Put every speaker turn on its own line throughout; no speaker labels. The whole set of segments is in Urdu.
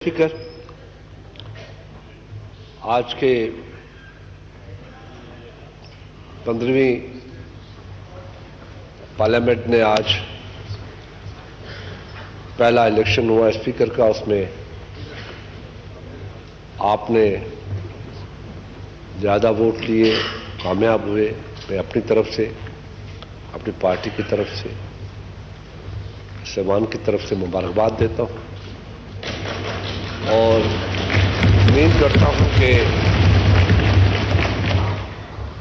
فکر آج کے 15ویں پارلیمنٹ نے آج پہلا الیکشن ہوا اسپیکر کا، اس میں آپ نے زیادہ ووٹ لیے، کامیاب ہوئے۔ میں اپنی طرف سے، اپنی پارٹی کی طرف سے، سیوان کی طرف سے مبارکباد دیتا ہوں اور امید کرتا ہوں کہ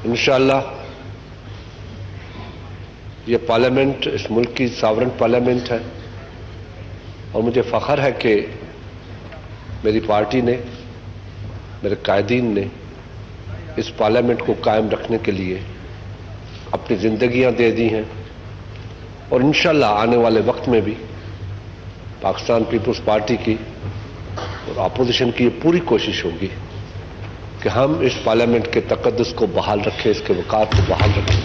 انشاءاللہ یہ پارلیمنٹ اس ملک کی ساورن پارلیمنٹ ہے، اور مجھے فخر ہے کہ میری پارٹی نے، میرے قائدین نے اس پارلیمنٹ کو قائم رکھنے کے لیے اپنی زندگیاں دے دی ہیں، اور انشاءاللہ آنے والے وقت میں بھی پاکستان پیپلز پارٹی کی اور اپوزیشن کی یہ پوری کوشش ہوگی کہ ہم اس پارلیمنٹ کے تقدس کو بحال رکھیں، اس کے وقار کو بحال رکھیں،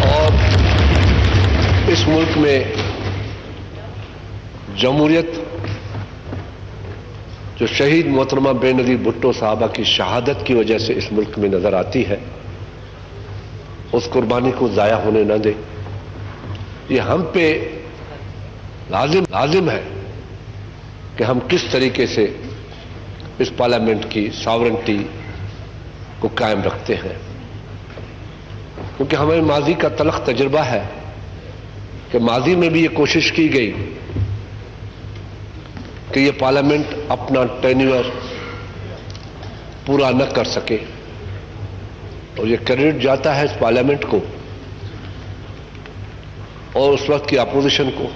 اور اس ملک میں جمہوریت جو شہید محترمہ بے نظیر بھٹو صاحبہ کی شہادت کی وجہ سے اس ملک میں نظر آتی ہے، اس قربانی کو ضائع ہونے نہ دے۔ یہ ہم پہ لازم ہے کہ ہم کس طریقے سے اس پارلیمنٹ کی ساورنٹی کو قائم رکھتے ہیں، کیونکہ ہمیں ماضی کا تلخ تجربہ ہے کہ ماضی میں بھی یہ کوشش کی گئی کہ یہ پارلیمنٹ اپنا ٹینیور پورا نہ کر سکے، اور یہ کریڈٹ جاتا ہے اس پارلیمنٹ کو اور اس وقت کی اپوزیشن کو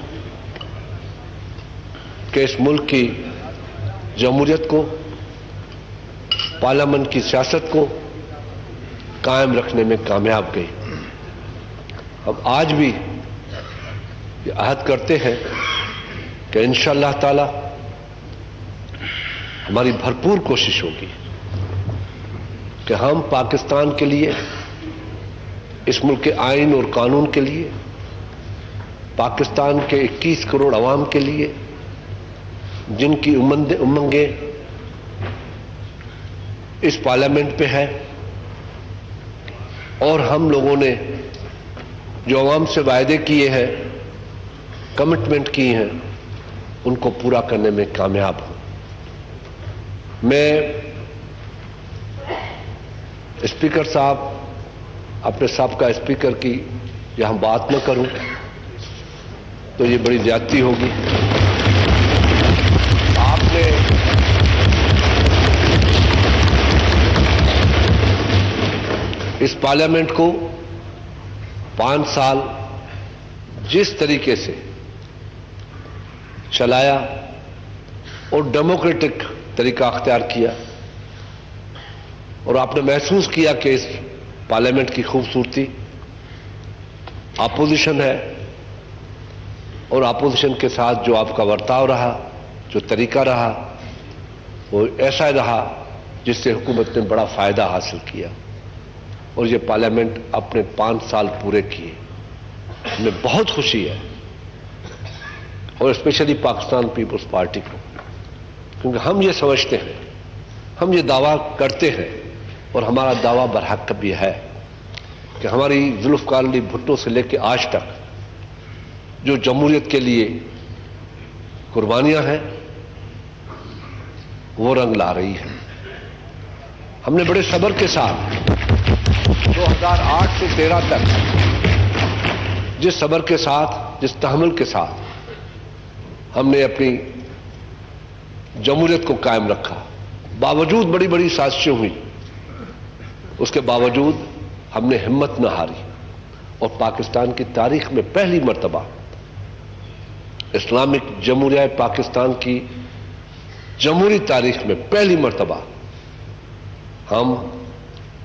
کہ اس ملک کی جمہوریت کو، پارلیمنٹ کی سیاست کو قائم رکھنے میں کامیاب گئی۔ ہم آج بھی یہ عہد کرتے ہیں کہ انشاءاللہ تعالی ہماری بھرپور کوشش ہوگی کہ ہم پاکستان کے لیے، اس ملک کے آئین اور قانون کے لیے، پاکستان کے 21 کروڑ عوام کے لیے، جن کی امنگیں اس پارلیمنٹ پہ ہے، اور ہم لوگوں نے جو عوام سے وعدے کیے ہیں، کمٹمنٹ کی ہیں، ان کو پورا کرنے میں کامیاب ہوں۔ میں اسپیکر صاحب، اپنے سابقہ اسپیکر کی یہاں بات نہ کروں تو یہ بڑی زیادتی ہوگی۔ آپ نے اس پارلیمنٹ کو 5 سال جس طریقے سے چلایا اور ڈیموکریٹک طریقہ اختیار کیا، اور آپ نے محسوس کیا کہ اس پارلیمنٹ کی خوبصورتی اپوزیشن ہے، اور اپوزیشن کے ساتھ جو آپ کا برتاؤ رہا، جو طریقہ رہا، وہ ایسا رہا جس سے حکومت نے بڑا فائدہ حاصل کیا، اور یہ پارلیمنٹ اپنے 5 سال پورے کیے۔ ہمیں بہت خوشی ہے، اور اسپیشلی پاکستان پیپلز پارٹی کو، کیونکہ ہم یہ سمجھتے ہیں، ہم یہ دعویٰ کرتے ہیں، اور ہمارا دعویٰ برحق بھی ہے کہ ہماری ذوالفقار علی بھٹو سے لے کے آج تک جو جمہوریت کے لیے قربانیاں ہیں، وہ رنگ لا رہی ہیں۔ ہم نے بڑے صبر کے ساتھ 2008 سے 13 تک جس صبر کے ساتھ، جس تحمل کے ساتھ ہم نے اپنی جمہوریت کو قائم رکھا، باوجود بڑی بڑی سازشیں ہوئی، اس کے باوجود ہم نے ہمت نہ ہاری، اور پاکستان کی تاریخ میں پہلی مرتبہ، اسلامک جمہوریہ پاکستان کی جمہوری تاریخ میں پہلی مرتبہ ہم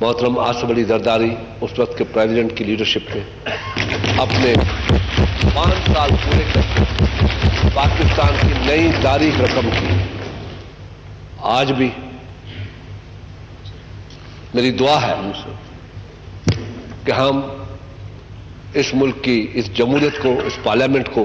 محترم آصف علی زرداری، اس وقت کے پریزیڈنٹ کی لیڈرشپ میں، اپنے 5 سال پورے کر کے پاکستان کی نئی تاریخ رقم کی۔ آج بھی میری دعا ہے کہ ہم اس ملک کی اس جمہوریت کو، اس پارلیمنٹ کو